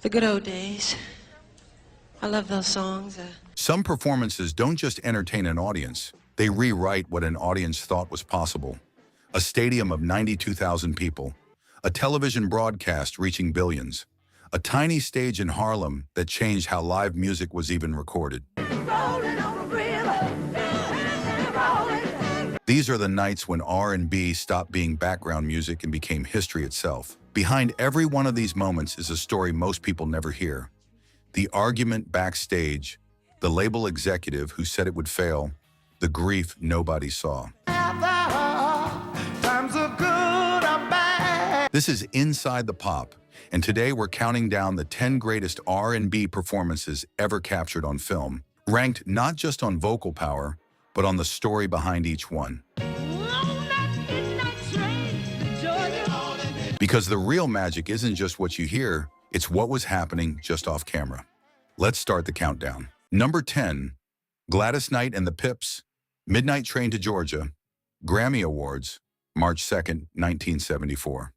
The good old days. I love those songs. Some performances don't just entertain an audience, they rewrite what an audience thought was possible. A stadium of 92,000 people, a television broadcast reaching billions, a tiny stage in Harlem that changed how live music was even recorded. These are the nights when R&B stopped being background music and became history itself. Behind every one of these moments is a story most people never hear. The argument backstage, the label executive who said it would fail, the grief nobody saw. This is Inside the Pop, and today we're counting down the 10 greatest R&B performances ever captured on film, ranked not just on vocal power, but on the story behind each one. Because the real magic isn't just what you hear, it's what was happening just off camera. Let's start the countdown. Number 10, Gladys Knight and the Pips, Midnight Train to Georgia, Grammy Awards, March 2nd, 1974.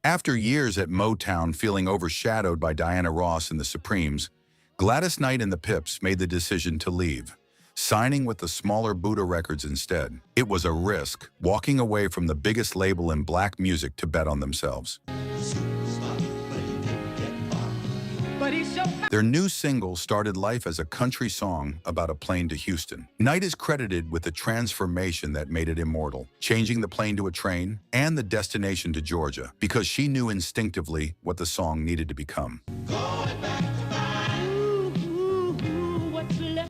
After years at Motown feeling overshadowed by Diana Ross and the Supremes, Gladys Knight and the Pips made the decision to leave, signing with the smaller Buddha Records instead. It was a risk, walking away from the biggest label in black music to bet on themselves. Their new single started life as a country song about a plane to Houston. Knight is credited with the transformation that made it immortal, changing the plane to a train and the destination to Georgia, because she knew instinctively what the song needed to become.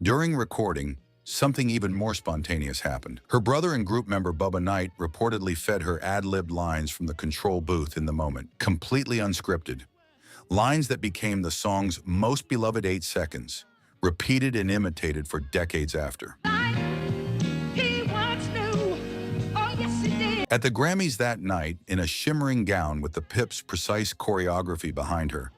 During recording, something even more spontaneous happened. Her brother and group member Bubba Knight reportedly fed her ad-libbed lines from the control booth in the moment, completely unscripted. Lines that became the song's most beloved 8 seconds, repeated and imitated for decades after. At the Grammys that night, in a shimmering gown with the Pips' precise choreography behind her,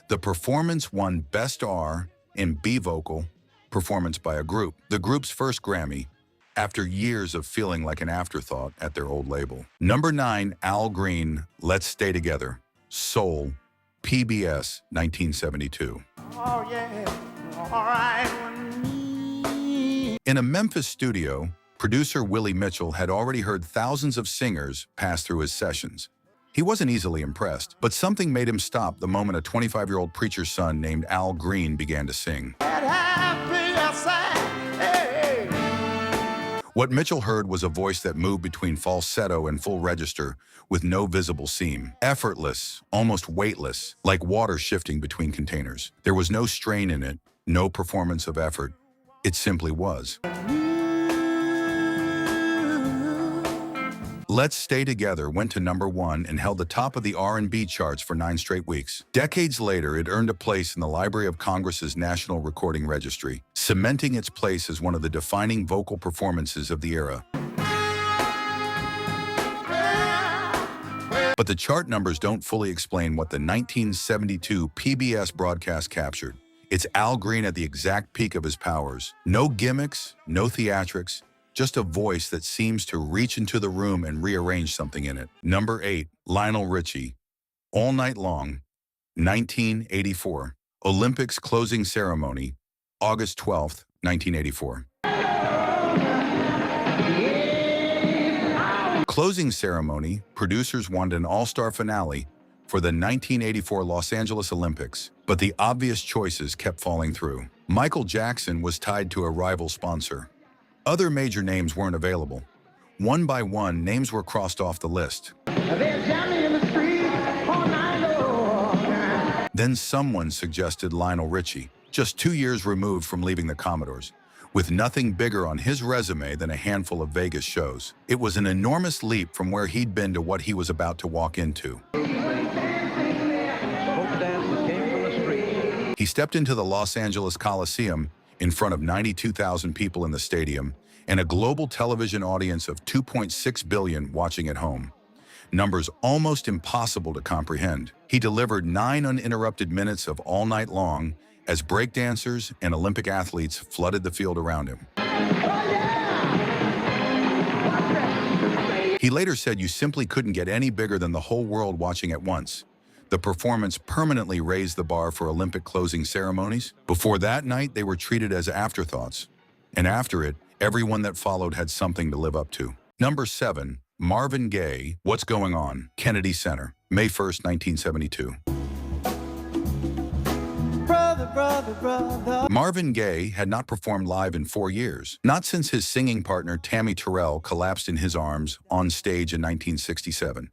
the performance won Best R in B vocal performance by a group, the group's first Grammy, after years of feeling like an afterthought at their old label. Number 9, Al Green, Let's Stay Together, Soul, PBS, 1972. Oh, yeah. All right. In a Memphis studio, producer Willie Mitchell had already heard thousands of singers pass through his sessions. He wasn't easily impressed, but something made him stop the moment a 25-year-old preacher's son named Al Green began to sing. What Mitchell heard was a voice that moved between falsetto and full register with no visible seam. Effortless, almost weightless, like water shifting between containers. There was no strain in it, no performance of effort. It simply was. Let's Stay Together went to number 1 and held the top of the R&B charts for 9 straight weeks. Decades later, it earned a place in the Library of Congress's National Recording Registry, cementing its place as one of the defining vocal performances of the era. But the chart numbers don't fully explain what the 1972 PBS broadcast captured. It's Al Green at the exact peak of his powers. No gimmicks, no theatrics, just a voice that seems to reach into the room and rearrange something in it. Number 8, Lionel Richie, All Night Long, 1984. Olympics closing ceremony, August 12th, 1984. Closing ceremony, producers wanted an all-star finale for the 1984 Los Angeles Olympics, but the obvious choices kept falling through. Michael Jackson was tied to a rival sponsor. Other major names weren't available. One by one, names were crossed off the list. Then someone suggested Lionel Richie, just 2 years removed from leaving the Commodores, with nothing bigger on his resume than a handful of Vegas shows. It was an enormous leap from where he'd been to what he was about to walk into. He stepped into the Los Angeles Coliseum in front of 92,000 people in the stadium and a global television audience of 2.6 billion watching at home. Numbers almost impossible to comprehend. He delivered 9 uninterrupted minutes of All Night Long as breakdancers and Olympic athletes flooded the field around him. He later said you simply couldn't get any bigger than the whole world watching at once. The performance permanently raised the bar for Olympic closing ceremonies. Before that night, they were treated as afterthoughts. And after it, everyone that followed had something to live up to. Number 7. Marvin Gaye, What's Going On, Kennedy Center, May 1st, 1972. Brother. Marvin Gaye had not performed live in 4 years, not since his singing partner Tammy Terrell collapsed in his arms on stage in 1967,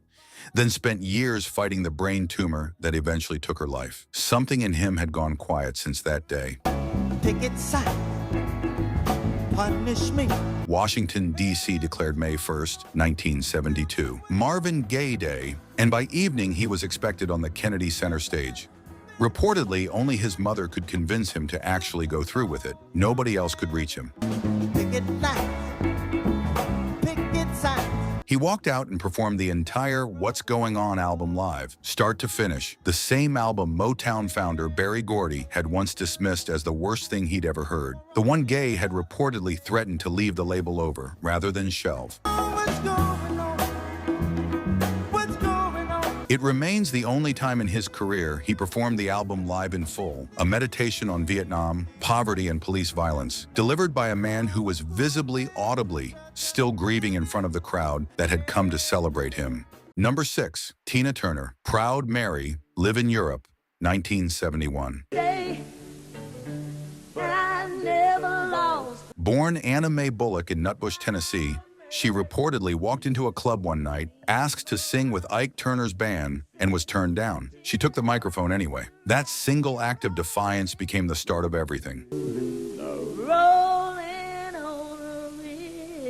then spent years fighting the brain tumor that eventually took her life. Something in him had gone quiet since that day. Pick it side. Punish me. Washington, D.C. declared May 1st, 1972, Marvin Gaye Day, and by evening he was expected on the Kennedy Center stage. Reportedly, only his mother could convince him to actually go through with it. Nobody else could reach him. He walked out and performed the entire What's Going On album live, start to finish, the same album Motown founder Berry Gordy had once dismissed as the worst thing he'd ever heard. The one Gaye had reportedly threatened to leave the label over, rather than shelve. It remains the only time in his career he performed the album live in full, a meditation on Vietnam, poverty, and police violence, delivered by a man who was visibly, audibly, still grieving in front of the crowd that had come to celebrate him. Number 6. Tina Turner, Proud Mary, Live in Europe, 1971. Born Anna Mae Bullock in Nutbush, Tennessee, she reportedly walked into a club one night, asked to sing with Ike Turner's band, and was turned down. She took the microphone anyway. That single act of defiance became the start of everything.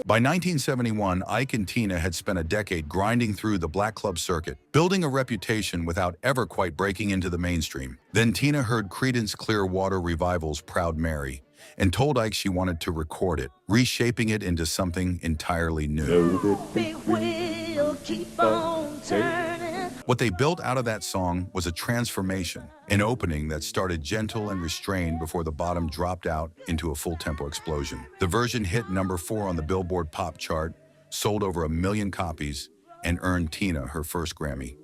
By 1971, Ike and Tina had spent a decade grinding through the black club circuit, building a reputation without ever quite breaking into the mainstream. Then Tina heard Creedence Clearwater Revival's Proud Mary, and told Ike she wanted to record it, reshaping it into something entirely new. Big wheel, keep on turning. What they built out of that song was a transformation, an opening that started gentle and restrained before the bottom dropped out into a full-tempo explosion. The version hit number 4 on the Billboard Pop chart, sold over 1 million copies, and earned Tina her first Grammy.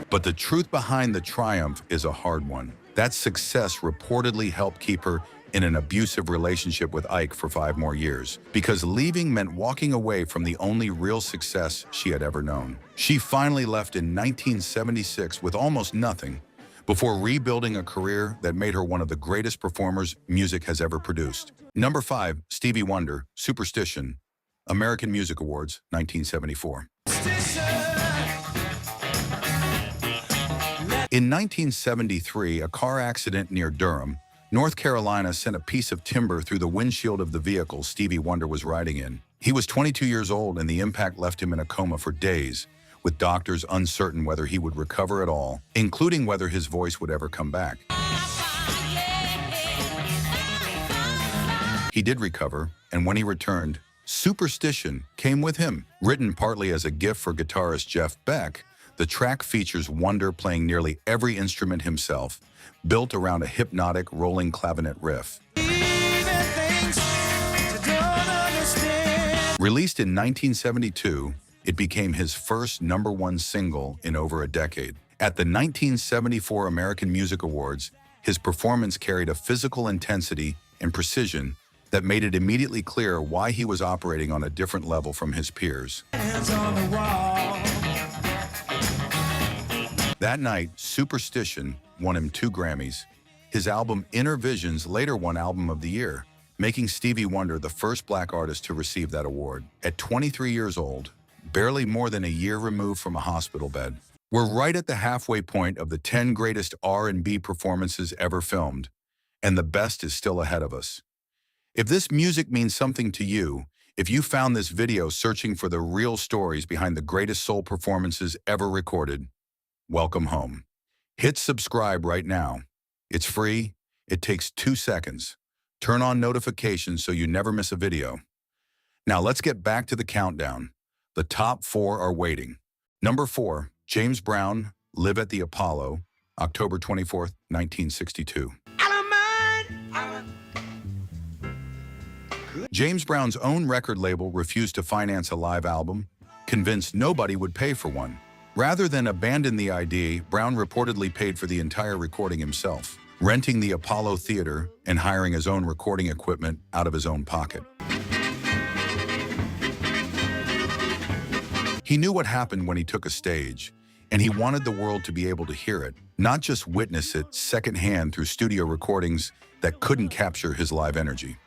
But the truth behind the triumph is a hard one. That success reportedly helped keep her in an abusive relationship with Ike for 5 more years, because leaving meant walking away from the only real success she had ever known. She finally left in 1976 with almost nothing, before rebuilding a career that made her one of the greatest performers music has ever produced. Number 5, Stevie Wonder, Superstition, American Music Awards, 1974. In 1973, a car accident near Durham, North Carolina sent a piece of timber through the windshield of the vehicle Stevie Wonder was riding in. He was 22 years old and the impact left him in a coma for days, with doctors uncertain whether he would recover at all, including whether his voice would ever come back. He did recover, and when he returned, Superstition came with him. Written partly as a gift for guitarist Jeff Beck, the track features Wonder playing nearly every instrument himself, built around a hypnotic rolling clavinet riff. Released in 1972, it became his first #1 single in over a decade. At the 1974 American Music Awards, his performance carried a physical intensity and precision that made it immediately clear why he was operating on a different level from his peers. That night, Superstition won him 2 Grammys. His album Inner Visions later won Album of the Year, making Stevie Wonder the first black artist to receive that award. At 23 years old, barely more than a year removed from a hospital bed, we're right at the halfway point of the 10 greatest R&B performances ever filmed, and the best is still ahead of us. If this music means something to you, if you found this video searching for the real stories behind the greatest soul performances ever recorded, welcome home. Hit subscribe right now. It's free. It takes 2 seconds. Turn on notifications so you never miss a video. Now let's get back to the countdown. The top 4 are waiting. Number 4, James Brown, Live at the Apollo, October 24th, 1962. James Brown's own record label refused to finance a live album, convinced nobody would pay for one. Rather than abandon the idea, Brown reportedly paid for the entire recording himself, renting the Apollo Theater and hiring his own recording equipment out of his own pocket. He knew what happened when he took a stage, and he wanted the world to be able to hear it, not just witness it secondhand through studio recordings that couldn't capture his live energy.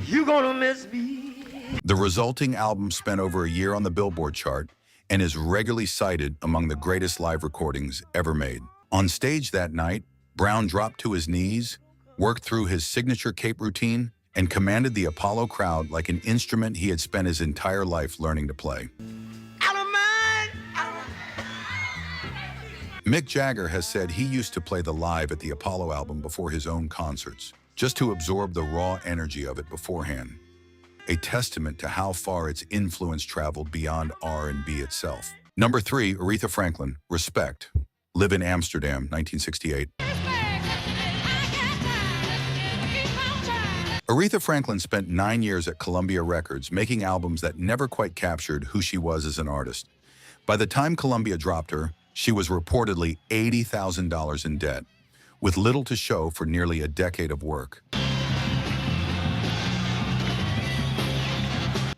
You gonna miss me. The resulting album spent over a year on the Billboard chart and is regularly cited among the greatest live recordings ever made. On stage that night, Brown dropped to his knees, worked through his signature cape routine, and commanded the Apollo crowd like an instrument he had spent his entire life learning to play. Mick Jagger has said he used to play the Live at the Apollo album before his own concerts, just to absorb the raw energy of it beforehand. A testament to how far its influence traveled beyond R&B itself. Number 3, Aretha Franklin, Respect. Live in Amsterdam, 1968. Aretha Franklin spent 9 years at Columbia Records, making albums that never quite captured who she was as an artist. By the time Columbia dropped her, she was reportedly $80,000 in debt, with little to show for nearly a decade of work.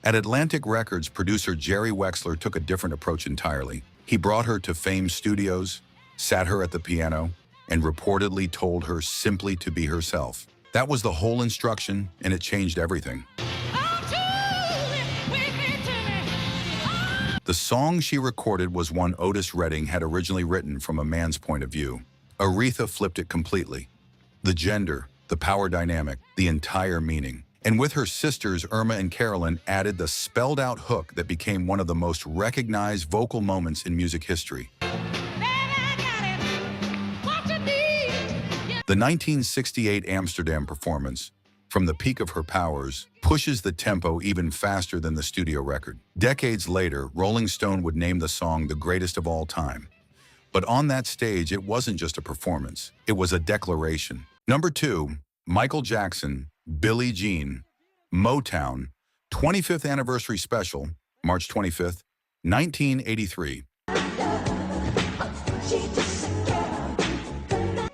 At Atlantic Records, producer Jerry Wexler took a different approach entirely. He brought her to Fame Studios, sat her at the piano, and reportedly told her simply to be herself. That was the whole instruction, and it changed everything. The song she recorded was one Otis Redding had originally written from a man's point of view. Aretha flipped it completely. The gender, the power dynamic, the entire meaning. And with her sisters, Irma and Carolyn, added the spelled-out hook that became one of the most recognized vocal moments in music history. The 1968 Amsterdam performance, from the peak of her powers, pushes the tempo even faster than the studio record. Decades later, Rolling Stone would name the song the greatest of all time. But on that stage, it wasn't just a performance, it was a declaration. Number 2, Michael Jackson, Billie Jean, Motown, 25th Anniversary Special, March 25th, 1983.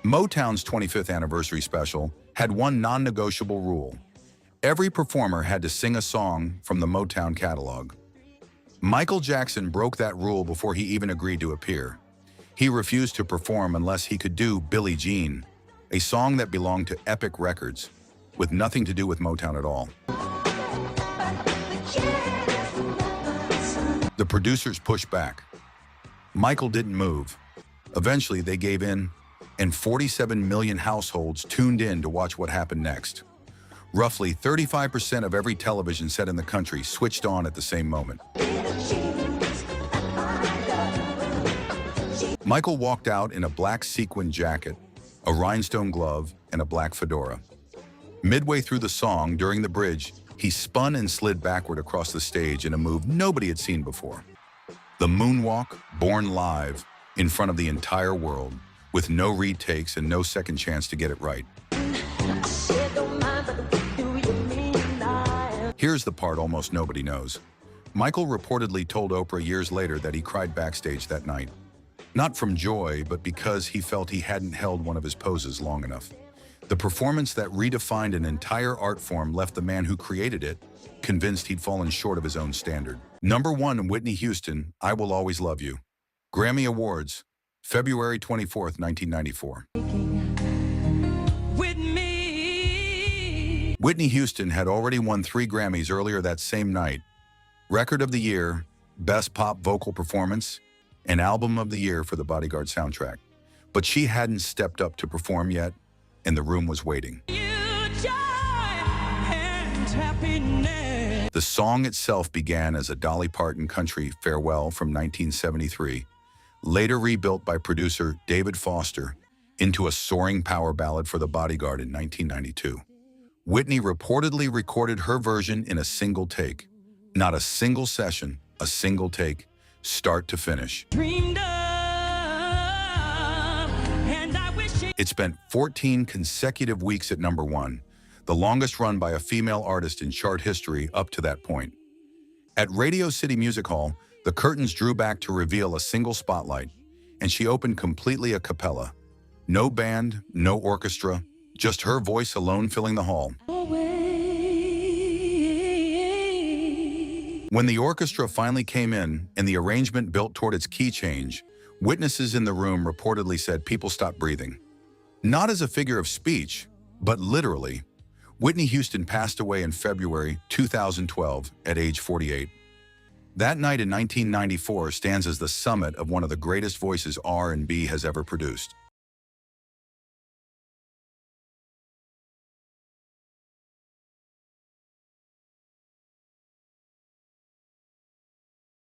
Motown's 25th Anniversary Special had one non-negotiable rule. Every performer had to sing a song from the Motown catalog. Michael Jackson broke that rule before he even agreed to appear. He refused to perform unless he could do Billie Jean, a song that belonged to Epic Records, with nothing to do with Motown at all. The producers pushed back. Michael didn't move. Eventually, they gave in, and 47 million households tuned in to watch what happened next. Roughly 35% of every television set in the country switched on at the same moment. Michael walked out in a black sequin jacket, a rhinestone glove, and a black fedora. Midway through the song, during the bridge, he spun and slid backward across the stage in a move nobody had seen before. The moonwalk, born live, in front of the entire world, with no retakes and no second chance to get it right. Here's the part almost nobody knows. Michael reportedly told Oprah years later that he cried backstage that night. Not from joy, but because he felt he hadn't held one of his poses long enough. The performance that redefined an entire art form left the man who created it convinced he'd fallen short of his own standard. Number 1, Whitney Houston, I Will Always Love You. Grammy Awards, February 24th, 1994. Whitney Houston had already won 3 Grammys earlier that same night. Record of the Year, Best Pop Vocal Performance, and Album of the Year for the Bodyguard soundtrack. But she hadn't stepped up to perform yet, and the room was waiting. The song itself began as a Dolly Parton country farewell from 1973, later rebuilt by producer David Foster into a soaring power ballad for the Bodyguard in 1992. Whitney reportedly recorded her version in a single take. Not a single session, a single take, start to finish. It spent 14 consecutive weeks at number 1, the longest run by a female artist in chart history up to that point. At Radio City Music Hall, the curtains drew back to reveal a single spotlight, and she opened completely a cappella. No band, no orchestra, just her voice alone filling the hall. When the orchestra finally came in and the arrangement built toward its key change, witnesses in the room reportedly said people stopped breathing. Not as a figure of speech, but literally. Whitney Houston passed away in February 2012 at age 48. That night in 1994 stands as the summit of one of the greatest voices R&B has ever produced.